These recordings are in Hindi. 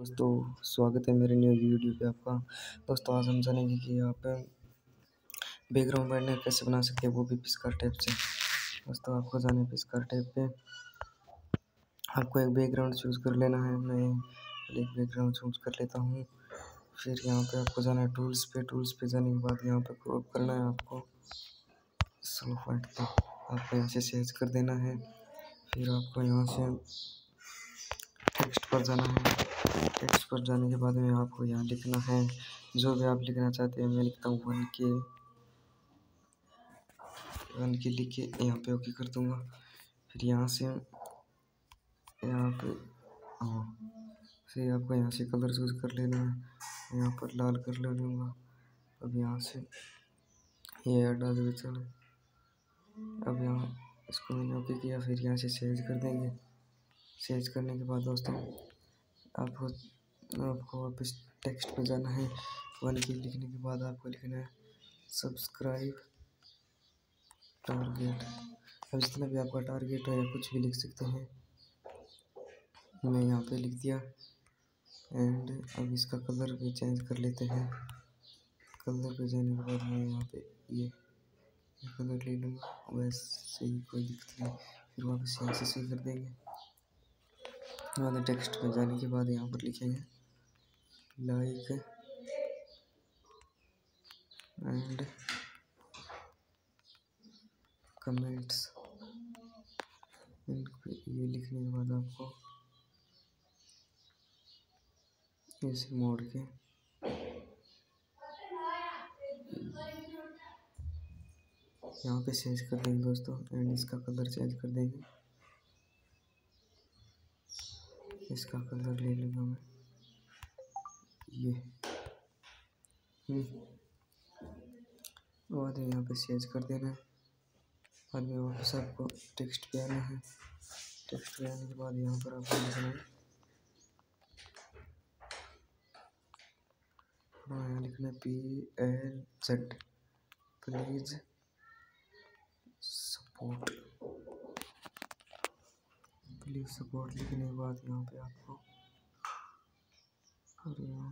दोस्तों, स्वागत है मेरे न्यू वीडियो पे आपका। दोस्तों, आज हम जानेंगे कि आप बैकग्राउंड बैनर कैसे बना सकते हैं, वो भी पिक्सआर्ट टैब से। दोस्तों, आपको जाना है पिक्सआर्ट टैब पे। आपको एक बैकग्राउंड चूज़ कर लेना है। मैं एक बैकग्राउंड चूज़ कर लेता हूँ। फिर यहाँ पे आपको जाना है टूल्स पे। टूल्स पे जाने के बाद यहाँ पे क्रॉप करना है आपको 16 पॉइंट तक। आपको यहाँ से सेज कर देना है। फिर आपको यहाँ से टेक्स्ट पर जाना है। टेक्स्ट पर जाने के बाद में आपको यहाँ लिखना है जो भी आप लिखना चाहते हैं। मैं लिखता हूँ 1K लिख के यहाँ पे ओके कर दूँगा। फिर यहाँ से यहाँ पे फिर आपको यहाँ से कलर चूज़ कर लेना है। यहाँ पर लाल कर ले लूँगा। अब यहाँ से ये हटा देंगे। चलो, अब यहाँ इसको मैंने ओके किया। फिर यहाँ से सेव कर देंगे। सेव करने के बाद दोस्तों आपको वापस टेक्स्ट पे जाना है। 1K लिखने के बाद आपको लिखना है सब्सक्राइब टारगेट। अब जितना भी आपका टारगेट है या कुछ भी लिख सकते हैं। मैं यहाँ पे लिख दिया। एंड अब इसका कलर भी चेंज कर लेते हैं। कलर पे जाने के बाद मैं यहाँ पे ये कलर ले लूँगा। वैसे ही कोई दिक्कत नहीं। फिर वापस यहाँ से सही कर देंगे। बाद टेक्स्ट पे जाने के बाद यहाँ पर लिखेंगे लाइक एंड कमेंट्स। ये लिखने के बाद आपको ऐसे मोड़ के यहाँ पे चेंज कर देंगे दोस्तों। एंड इसका कलर चेंज कर देंगे। इसका कलर ले लूँगा मैं ये। बाद में यहाँ पे चेंज कर देना है। बाद में वापस आपको टेक्स्ट पे आना है। टेक्स्ट पे आने के बाद यहाँ पर आपको लिखना है यहाँ लिखना है PLZ please support. Please support लिखने के बाद यहाँ पे आपको और यहाँ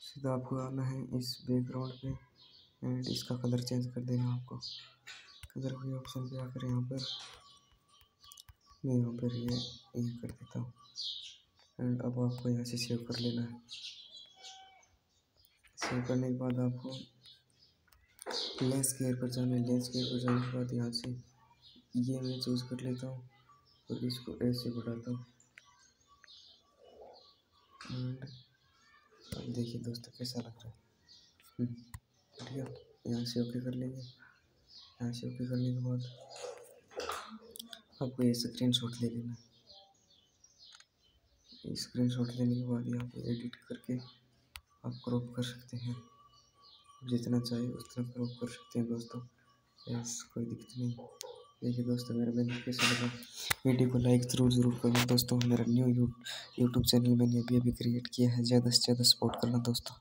सीधा आपको आना है इस बैकग्राउंड पे। एंड इसका कलर चेंज कर देना आपको। कलर के ऑप्शन पे आकर यहाँ पर मैं यहाँ पर ये कर देता हूँ। एंड अब आपको यहाँ से सेव कर लेना है। सेव करने के बाद आपको लेंस केयर पर जाना है। लेंस केयर पर जाने के बाद यहाँ से ये मैं चूज़ कर लेता हूँ और इसको ऐसे बढ़ाता हूँ। एंड अब देखिए दोस्तों कैसा लग रहा है। ठीक है, यहाँ से ओके कर लेंगे। यहाँ से ओके करने के बाद आपको ये स्क्रीनशॉट ले लेना है। स्क्रीनशॉट लेने के बाद यहाँ पे एडिट करके आप क्रॉप कर सकते हैं। जितना चाहिए उतना क्रॉप कर सकते हैं दोस्तों। ऐसा कोई दिक्कत नहीं। देखिए दोस्तों, मेरा वीडियो कैसा लगा। वीडियो को लाइक ज़रूर करना दोस्तों। मेरा न्यू यूट्यूब चैनल मैंने अभी क्रिएट किया है। ज़्यादा से ज़्यादा सपोर्ट करना दोस्तों।